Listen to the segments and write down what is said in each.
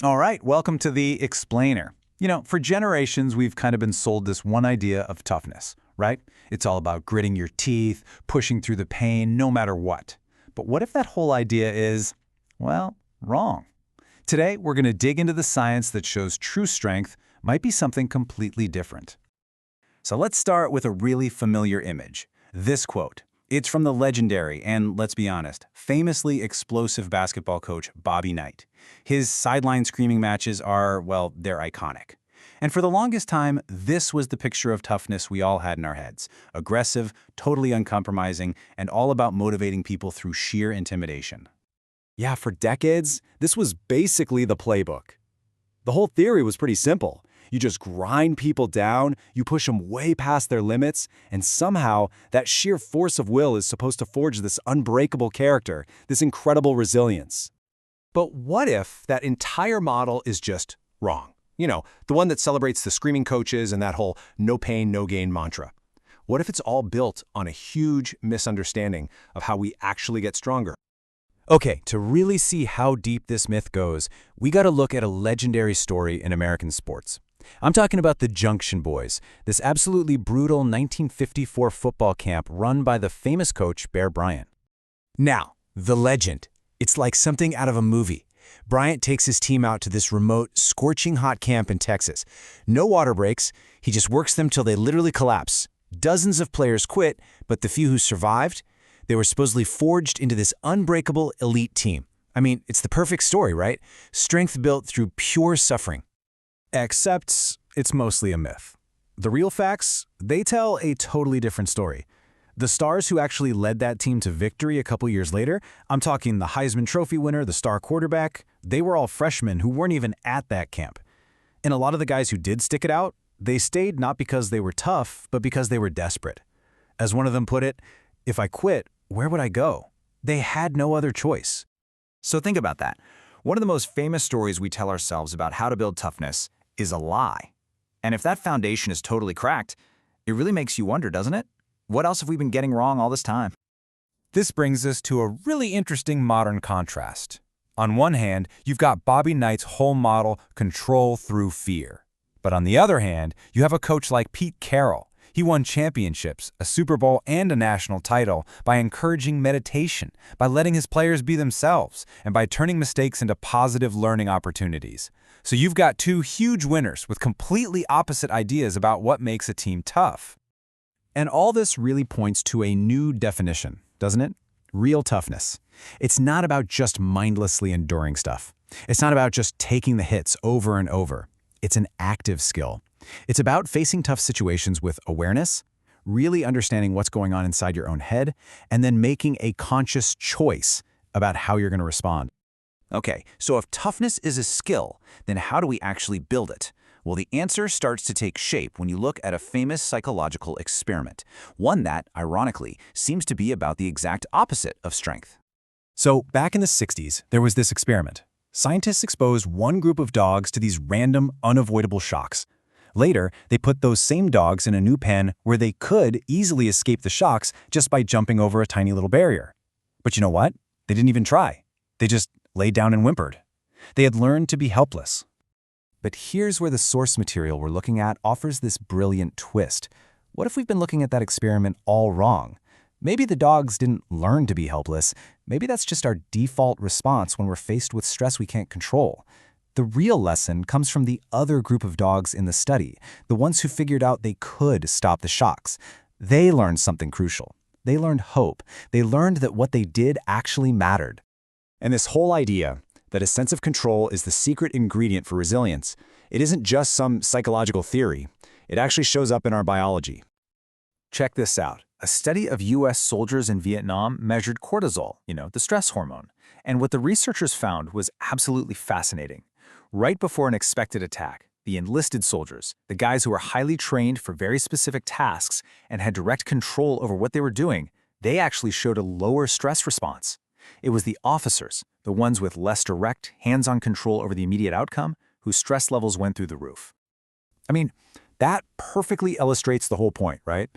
All right, welcome to the Explainer. For generations, we've kind of been sold this one idea of toughness, right? It's all about gritting your teeth, pushing through the pain, no matter what. But what if that whole idea is, well, wrong? Today, we're going to dig into the science that shows true strength might be something completely different. So let's start with a really familiar image. This quote. It's from the legendary and, let's be honest, famously explosive basketball coach Bobby Knight. His sideline screaming matches are, well, they're iconic. And for the longest time, this was the picture of toughness we all had in our heads. Aggressive, totally uncompromising, and all about motivating people through sheer intimidation. Yeah, for decades, this was basically the playbook. The whole theory was pretty simple. You just grind people down, you push them way past their limits, and somehow that sheer force of will is supposed to forge this unbreakable character, this incredible resilience. But what if that entire model is just wrong? The one that celebrates the screaming coaches and that whole no pain, no gain mantra. What if it's all built on a huge misunderstanding of how we actually get stronger? Okay, to really see how deep this myth goes, we got to look at a legendary story in American sports. I'm talking about the Junction Boys, this absolutely brutal 1954 football camp run by the famous coach Bear Bryant. Now, the legend. It's like something out of a movie. Bryant takes his team out to this remote, scorching hot camp in Texas. No water breaks, he just works them till they literally collapse. Dozens of players quit, but the few who survived, they were supposedly forged into this unbreakable elite team. I mean, it's the perfect story, right? Strength built through pure suffering. Except it's mostly a myth. The real facts, they tell a totally different story. The stars who actually led that team to victory a couple years later, I'm talking the Heisman Trophy winner, the star quarterback, they were all freshmen who weren't even at that camp. And a lot of the guys who did stick it out, they stayed not because they were tough, but because they were desperate. As one of them put it, if I quit, where would I go? They had no other choice. So think about that. One of the most famous stories we tell ourselves about how to build toughness is a lie. And if that foundation is totally cracked, it really makes you wonder, doesn't it? What else have we been getting wrong all this time? This brings us to a really interesting modern contrast. On one hand, you've got Bobby Knight's whole model, control through fear. But on the other hand, you have a coach like Pete Carroll. He won championships, a Super Bowl, and a national title by encouraging meditation, by letting his players be themselves, and by turning mistakes into positive learning opportunities. So you've got two huge winners with completely opposite ideas about what makes a team tough. And all this really points to a new definition, doesn't it? Real toughness. It's not about just mindlessly enduring stuff. It's not about just taking the hits over and over. It's an active skill. It's about facing tough situations with awareness, really understanding what's going on inside your own head, and then making a conscious choice about how you're going to respond. Okay, so if toughness is a skill, then how do we actually build it? Well, the answer starts to take shape when you look at a famous psychological experiment, one that, ironically, seems to be about the exact opposite of strength. So, back in the 60s, there was this experiment. Scientists exposed one group of dogs to these random, unavoidable shocks. Later, they put those same dogs in a new pen where they could easily escape the shocks just by jumping over a tiny little barrier. But you know what? They didn't even try. They just laid down and whimpered. They had learned to be helpless. But here's where the source material we're looking at offers this brilliant twist. What if we've been looking at that experiment all wrong? Maybe the dogs didn't learn to be helpless. Maybe that's just our default response when we're faced with stress we can't control. The real lesson comes from the other group of dogs in the study, the ones who figured out they could stop the shocks. They learned something crucial. They learned hope. They learned that what they did actually mattered. And this whole idea that a sense of control is the secret ingredient for resilience, it isn't just some psychological theory. It actually shows up in our biology. Check this out. A study of U.S. soldiers in Vietnam measured cortisol, the stress hormone. And what the researchers found was absolutely fascinating. Right before an expected attack, the enlisted soldiers, the guys who were highly trained for very specific tasks and had direct control over what they were doing, they actually showed a lower stress response. It was the officers, the ones with less direct, hands-on control over the immediate outcome, whose stress levels went through the roof. I mean, that perfectly illustrates the whole point, right?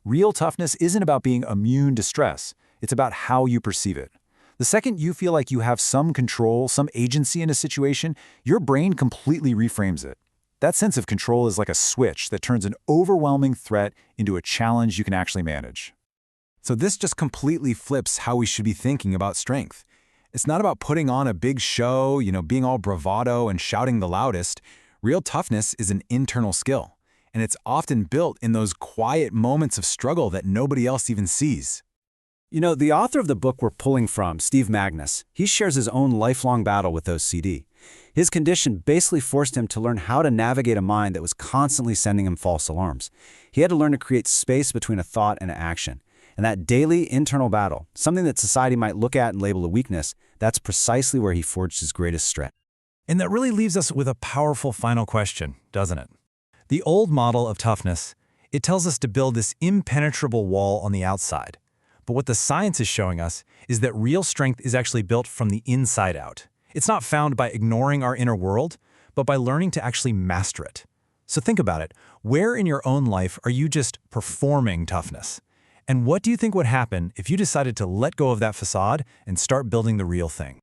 Real toughness isn't about being immune to stress. It's about how you perceive it. The second you feel like you have some control, some agency in a situation, your brain completely reframes it. That sense of control is like a switch that turns an overwhelming threat into a challenge you can actually manage. So this just completely flips how we should be thinking about strength. It's not about putting on a big show, being all bravado and shouting the loudest. Real toughness is an internal skill, and it's often built in those quiet moments of struggle that nobody else even sees. The author of the book we're pulling from, Steve Magness, he shares his own lifelong battle with OCD. His condition basically forced him to learn how to navigate a mind that was constantly sending him false alarms. He had to learn to create space between a thought and action. And that daily internal battle, something that society might look at and label a weakness, that's precisely where he forged his greatest strength. And that really leaves us with a powerful final question, doesn't it? The old model of toughness, it tells us to build this impenetrable wall on the outside. But what the science is showing us is that real strength is actually built from the inside out. It's not found by ignoring our inner world, but by learning to actually master it. So think about it. Where in your own life are you just performing toughness? And what do you think would happen if you decided to let go of that facade and start building the real thing?